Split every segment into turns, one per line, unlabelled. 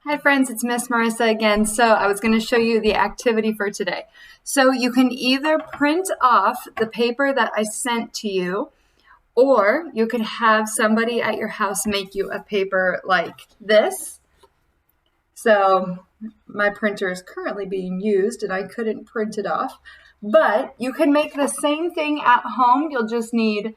Hi friends, it's Miss Marissa again. So I was going to show you the activity for today. So you can either print off the paper that I sent to you, or you could have somebody at your house make you a paper like this. So my printer is currently being used and I couldn't print it off, but you can make the same thing at home. You'll just need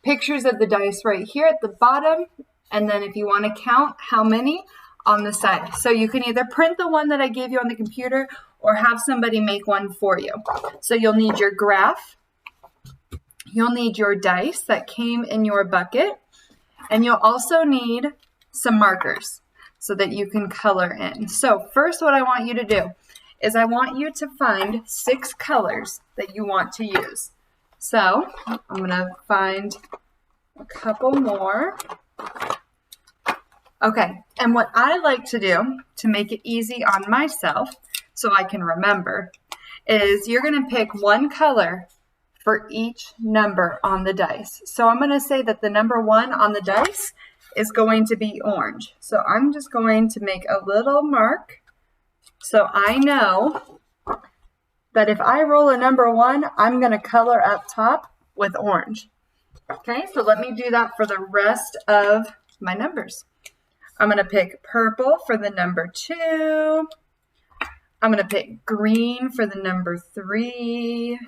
pictures of the dice right here at the bottom, and then if you want to count how many, on the side. So you can either print the one that I gave you on the computer or have somebody make one for you. So you'll need your graph, you'll need your dice that came in your bucket, and you'll also need some markers so that you can color in. So first what I want you to do is I want you to find 6 colors that you want to use. So I'm going to find a couple more. Okay, and what I like to do to make it easy on myself so I can remember is you're going to pick one color for each number on the dice. So I'm going to say that the number 1 on the dice is going to be orange. So I'm just going to make a little mark so I know that if I roll a number 1, I'm going to color up top with orange. Okay, so let me do that for the rest of my numbers. I'm going to pick purple for the number 2. I'm going to pick green for the number 3.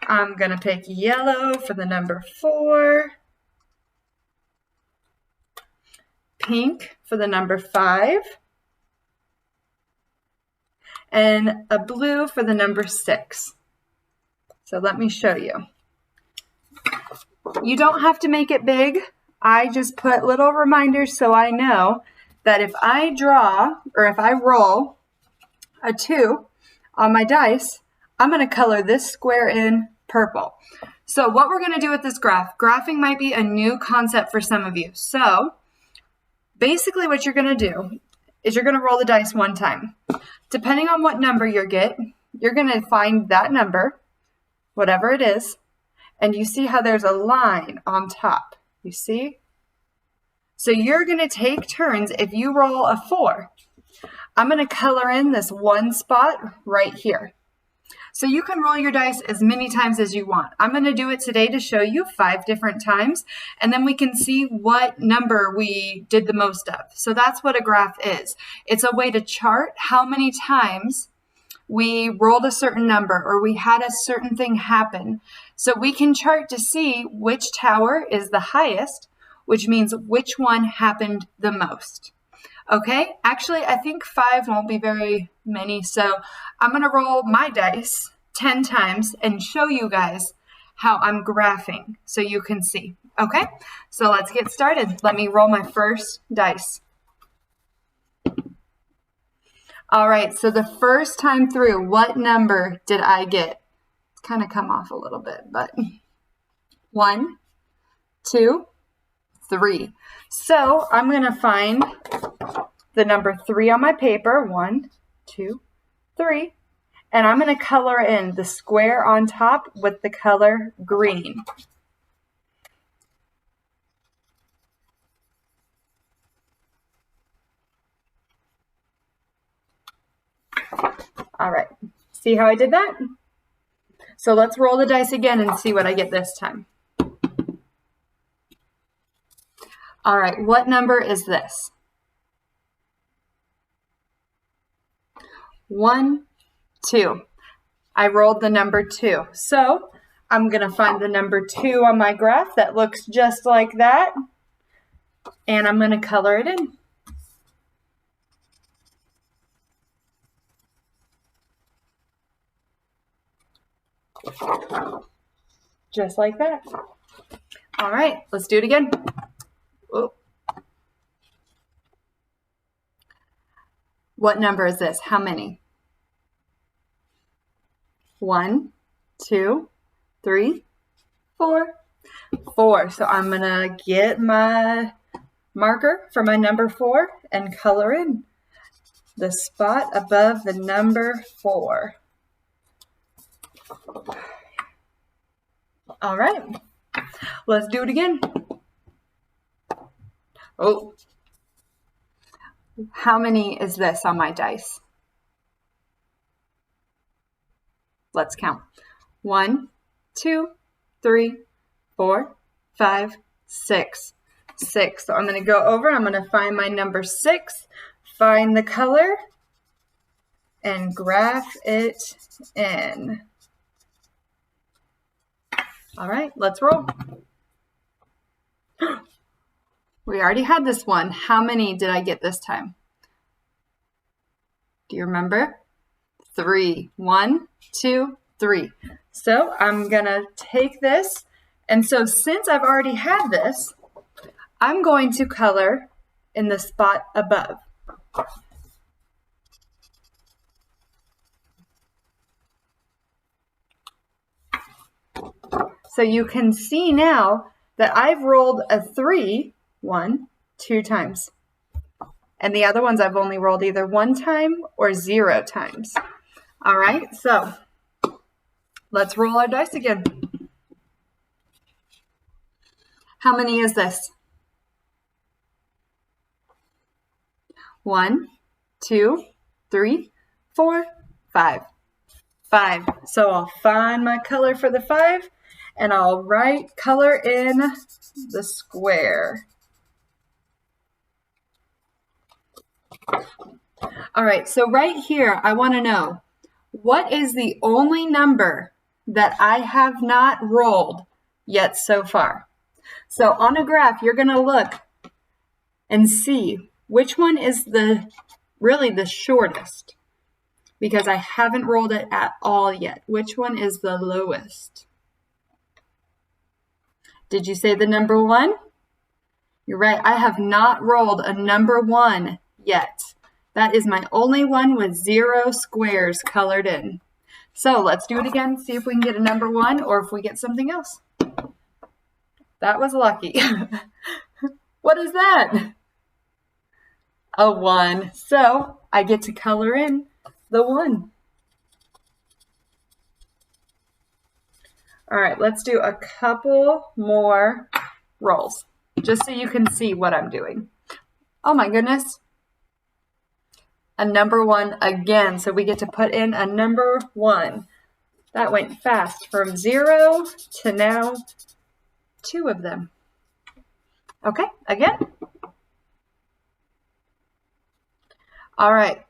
I'm going to pick yellow for the number 4. Pink for the number 5. And a blue for the number 6. So let me show you. You don't have to make it big. I just put little reminders so I know that if I draw or if I roll a 2 on my dice, I'm going to color this square in purple. So what we're going to do with this graphing might be a new concept for some of you. So basically what you're going to do is you're going to roll the dice one time. Depending on what number you get, you're going to find that number, whatever it is, and you see how there's a line on top. You see? So you're going to take turns. If you roll a 4, I'm going to color in this one spot right here. So you can roll your dice as many times as you want. I'm going to do it today to show you 5 different times, and then we can see what number we did the most of. So that's what a graph is. It's a way to chart how many times we rolled a certain number or we had a certain thing happen. So we can chart to see which tower is the highest, which means which one happened the most. Okay, actually I think 5 won't be very many, so I'm going to roll my dice 10 times and show you guys how I'm graphing so you can see. Okay, so let's get started. Let me roll my first dice. All right, so the first time through, what number did I get? It's kind of come off a little bit, but 1, 2, 3. So I'm going to find the number 3 on my paper. 1, 2, 3. And I'm going to color in the square on top with the color green. All right, see how I did that? So let's roll the dice again and see what I get this time. All right, what number is this? 1, 2. I rolled the number 2. So I'm going to find the number 2 on my graph that looks just like that, and I'm going to color it in. Just like that. All right, let's do it again. Oh. What number is this? How many? 1, 2, 3, 4. 4. So I'm going to get my marker for my number 4 and color in the spot above the number 4. All right, let's do it again. Oh, How many is this on my dice? Let's count. 1, 2, 3, 4, 5, 6. 6. So I'm going to go over. I'm going to find my number 6, find the color, and graph it in. All right, let's roll. We already had this one. How many did I get this time? Do you remember? 3. 1, 2, 3. So I'm going to take this. And so since I've already had this, I'm going to color in the spot above. So you can see now that I've rolled a 3, 1, 2 times. And the other ones I've only rolled either 1 time or 0 times. All right, so let's roll our dice again. How many is this? 1, 2, 3, 4, 5. 5. So I'll find my color for the 5 and I'll write color in the square. All right, so right here, I want to know, what is the only number that I have not rolled yet so far? So on a graph, you're going to look and see which one is really the shortest, because I haven't rolled it at all yet. Which one is the lowest? Did you say the number 1? You're right, I have not rolled a number 1 yet. That is my only one with 0 squares colored in. So let's do it again, see if we can get a number 1 or if we get something else. That was lucky. What is that? A 1. So I get to color in the 1. All right, let's do a couple more rolls, just so you can see what I'm doing. Oh my goodness. A number 1 again, so we get to put in a number 1. That went fast, from 0 to now 2 of them. Okay, again. All right.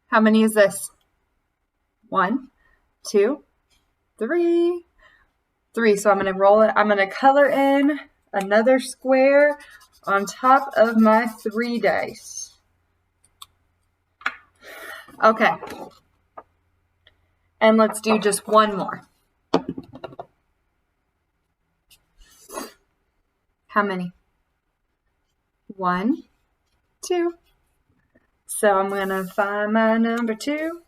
How many is this? 1, 2, 3. 3. So I'm going to roll it. I'm going to color in another square on top of my 3 dice. Okay. And let's do just one more. How many? 1, 2. So I'm going to find my number 2.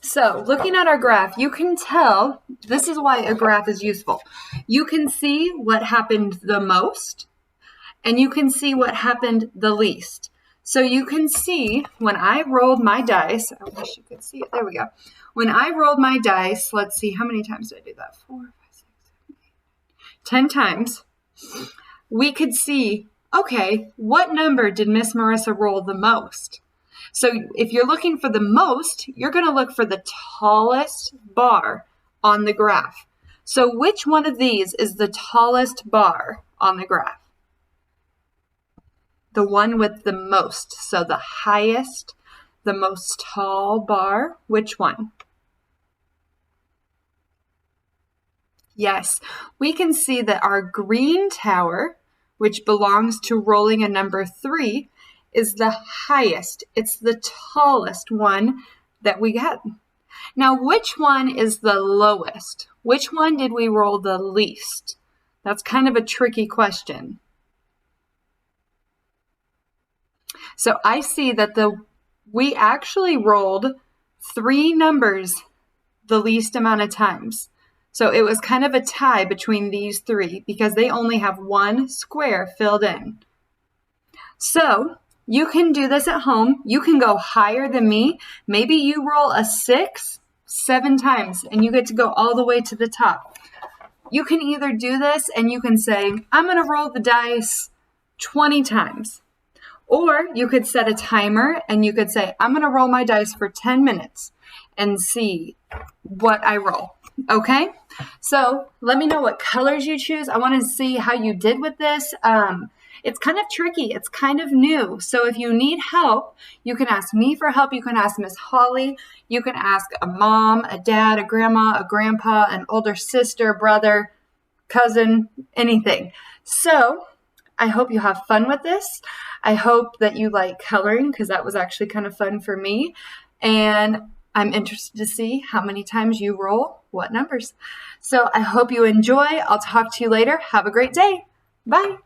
So looking at our graph, you can tell, this is why a graph is useful. You can see what happened the most, and you can see what happened the least. So you can see when I rolled my dice, I wish you could see it, there we go. When I rolled my dice, let's see, how many times did I do that? 4, 5, 6, 7, 8, 10 times. We could see, okay, what number did Miss Marissa roll the most? So if you're looking for the most, you're going to look for the tallest bar on the graph. So which one of these is the tallest bar on the graph? The one with the most. So the highest, the most tall bar, which one? Yes, we can see that our green tower, which belongs to rolling a number 3, is the highest. It's the tallest one that we got. Now, which one is the lowest? Which one did we roll the least? That's kind of a tricky question. So I see that we actually rolled 3 numbers the least amount of times. So it was kind of a tie between these 3 because they only have 1 square filled in. So you can do this at home. You can go higher than me. Maybe you roll a 6 7 times and you get to go all the way to the top. you can either do this and you can say, I'm going to roll the dice 20 times. Or you could set a timer and you could say, I'm going to roll my dice for 10 minutes and see what I roll. Okay? So let me know what colors you choose. I want to see how you did with this. It's kind of tricky. It's kind of new. So if you need help, you can ask me for help. You can ask Miss Holly. You can ask a mom, a dad, a grandma, a grandpa, an older sister, brother, cousin, anything. So I hope you have fun with this. I hope that you like coloring because that was actually kind of fun for me. And I'm interested to see how many times you roll what numbers. So I hope you enjoy. I'll talk to you later. Have a great day. Bye.